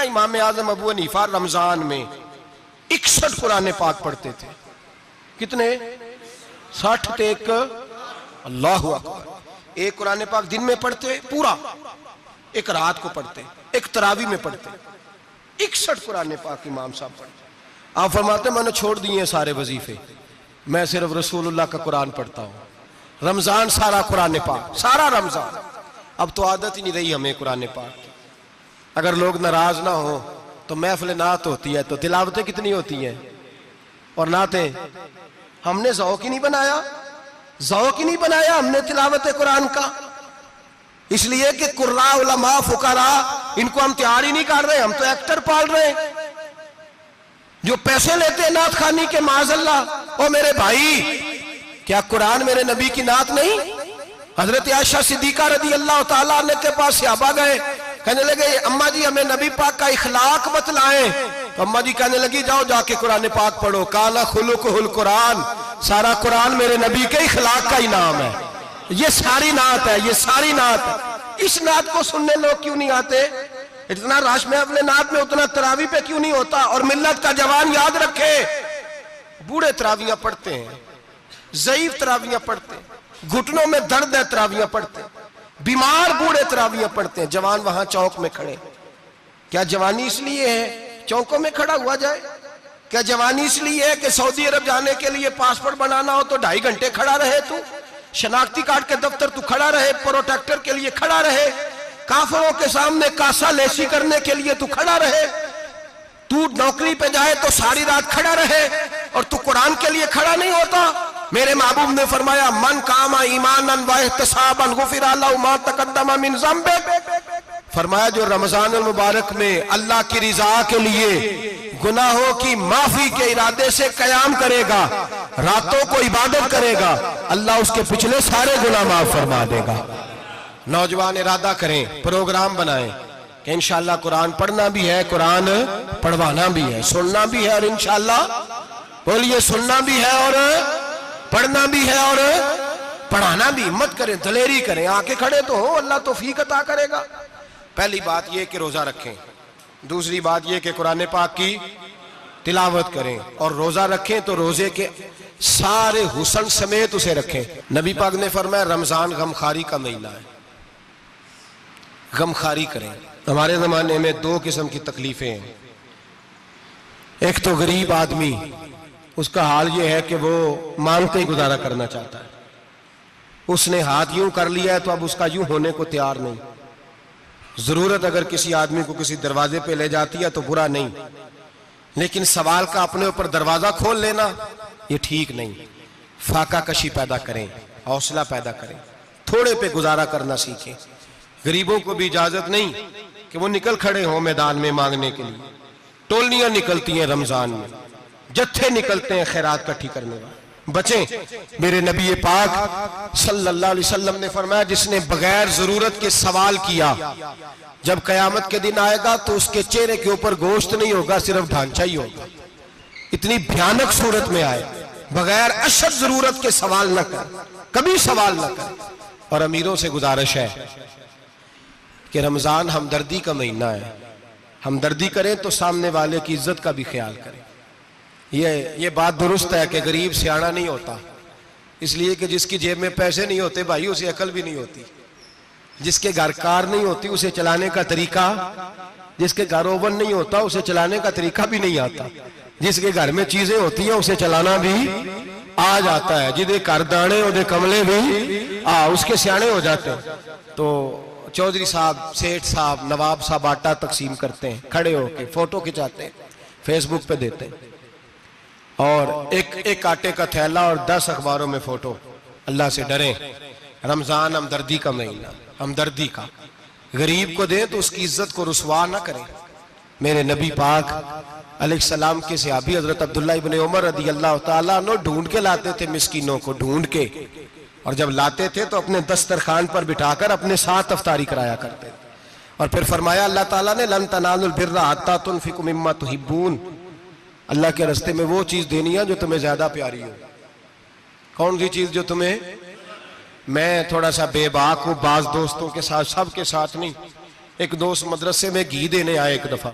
इमाम आजम अबू हनीफा रमजान में 61 कुरान पाक पढ़ते थे। कितने? 60 टेक। अल्लाहु अकबर। एक कुरान पाक दिन में पढ़ते पूरा, एक रात को पढ़ते, एक तरावी में पढ़ते। 61 कुरान पाक इमाम साहब पढ़ते। आप फरमाते मैंने छोड़ दिए सारे वजीफे, मैं सिर्फ रसूलुल्लाह का कुरान पढ़ता हूं। रमजान सारा कुरान पाक, सारा रमजान। अब तो आदत ही नहीं रही हमें कुरान पाक। अगर लोग नाराज ना हो तो महफिल नात होती है तो तिलावतें कितनी होती हैं, और नातें हमने ज़ौक़ ही नहीं बनाया, ज़ौक़ ही नहीं बनाया हमने तिलावत कुरान का। इसलिए कि कुर्रा उलमा फुकरा इनको हम तैयार ही नहीं कर रहे, हम तो एक्टर पाल रहे हैं जो पैसे लेते हैं नात खानी के। माज़अल्लाह। ओ मेरे भाई, क्या कुरान मेरे नबी की नात नहीं? हजरत आयशा सिद्दीका रज़ी अल्लाह ताला अन्हा के पास सहाबा गए, कहने लगे अम्मा जी हमें नबी पाक का इखलाक बतलाएं। तो अम्मा जी कहने लगी जाओ जाके कुरान पाक पढ़ो। काला खुलुकुहुल कुरान, सारा कुरान मेरे नबी के इखलाक का ही नाम है। ये सारी नात है, ये सारी नात है। इस नात को सुनने लोग क्यों नहीं आते? इतना रश में अपने नात में, उतना तरावी पे क्यों नहीं होता? और मिल्लत का जवान याद रखे, बूढ़े तरावियां पढ़ते हैं, ज़ईफ तरावियां पढ़ते हैं, घुटनों में दर्द है तरावियां पढ़ते हैं, बीमार बूढ़े तरावियां पढ़ते हैं। जवान वहां चौक में खड़े। क्या जवानी इसलिए है चौकों में खड़ा हुआ जाए? क्या जवानी इसलिए है कि सऊदी अरब जाने के लिए पासपोर्ट बनाना हो तो 2.5 घंटे खड़ा रहे तू? शनाख्ती कार्ड के दफ्तर तू खड़ा रहे, प्रोटेक्टर के लिए खड़ा रहे, काफिरों के सामने कासा लेसी करने के लिए तू खड़ा रहे, तू नौकरी पे जाए तो सारी रात खड़ा रहे, और तू कुरान के लिए खड़ा नहीं होता? मेरे महबूब ने फरमाया मन कामा ईमानन व इहतिसाबन गुफिरा लहु मा तक़द्दम मिन ज़ंबि। फरमाया जो रमजान मुबारक में अल्लाह की रिजा के लिए गुनाहों की माफी के इरादे से कयाम करेगा, रातों को इबादत करेगा, अल्लाह उसके पिछले सारे गुनाह माफ फरमा देगा। नौजवान इरादा करें, प्रोग्राम बनाएं कि इंशाअल्लाह कुरान पढ़ना भी है, कुरान पढ़वाना भी है, सुनना भी है, और इंशाअल्लाह बोलिए सुनना भी है और पढ़ना भी है और पढ़ाना भी। हिम्मत करें, दलेरी करें, आके खड़े तो हो, अल्लाह तौफीक अता करेगा। पहली बात यह कि रोजा रखें, दूसरी बात यह कि कुरान पाक की तिलावत करें, और रोजा रखें तो रोजे के सारे हुस्न समेत उसे रखें। नबी पाक ने फरमाया रमजान गमखारी का महीना है, गमखारी करें। हमारे जमाने में 2 किस्म की तकलीफें हैं। एक तो गरीब आदमी, उसका हाल यह है कि वो मांगते ही गुजारा करना चाहता है, उसने हाथ यूं कर लिया है तो अब उसका यूं होने को तैयार नहीं। जरूरत अगर किसी आदमी को किसी दरवाजे पे ले जाती है तो बुरा नहीं, लेकिन सवाल का अपने ऊपर दरवाजा खोल लेना ये ठीक नहीं। फाका कशी पैदा करें, हौसला पैदा करें, थोड़े पे गुजारा करना सीखें। गरीबों को भी इजाजत नहीं कि वो निकल खड़े हों मैदान में मांगने के लिए। टोलियां निकलती हैं रमजान में, जत्थे निकलते हैं खैरात इकट्ठी करने वाले। बचें। मेरे नबी पाक सल्लल्लाहु अलैहि वसल्लम ने फरमाया जिसने बगैर जरूरत के सवाल किया, जब कयामत के दिन आएगा तो उसके चेहरे के ऊपर गोश्त नहीं होगा, सिर्फ ढांचा ही होगा। इतनी भयानक सूरत में आए, बगैर अशद जरूरत के सवाल न कर, कभी सवाल न कर। और अमीरों से गुजारिश है कि रमजान हमदर्दी का महीना है, हमदर्दी करें तो सामने वाले की इज्जत का भी ख्याल करें। ये बात दुरुस्त है कि गरीब सियाना नहीं होता, इसलिए कि जिसकी जेब में पैसे नहीं होते भाई उसे अकल भी नहीं होती। जिसके घर कार नहीं होती उसे चलाने का तरीका, जिसके घर ओवन नहीं होता उसे चलाने का तरीका भी नहीं आता। जिसके घर में चीजें होती हैं उसे चलाना भी आ जाता है। जिदे घर दाने उदे कमले भी उसके सियाने हो जाते हैं। तो चौधरी साहब, सेठ साहब, नवाब साहब आटा तकसीम करते हैं, खड़े होके फोटो खिंचाते हैं, फेसबुक पे देते हैं, और एक आटे का थैला और 10 अखबारों में फोटो। अल्लाह से डरें। रमजान हमदर्दी का महीना, हमदर्दी का। गरीब को दें तो उसकी इज्जत को रुसवा ना करें। मेरे नबी पाक अलैहिस्सलाम के सहाबी हजरत अब्दुल्लाह इब्ने उमर रदी अल्लाह ताला अन्हु ढूंढ के लाते थे मिस्कीनों को, ढूंढ के, और जब लाते थे तो अपने दस्तरखान पर बिठाकर अपने साथ अफ्तारी कराया करते थे। और फिर फरमाया अल्लाह ताला ने लन तनालुल बिर्रा हत्ता तुनफिकु मिम्मा तुहिब्बून, अल्लाह के रास्ते में वो चीज देनी है जो तुम्हें ज्यादा प्यारी हो। कौन सी चीज जो तुम्हें, मैं थोड़ा सा बेबाक हूं, बाज दोस्तों के साथ, सबके साथ नहीं। एक दोस्त मदरसे में घी देने आए एक दफा,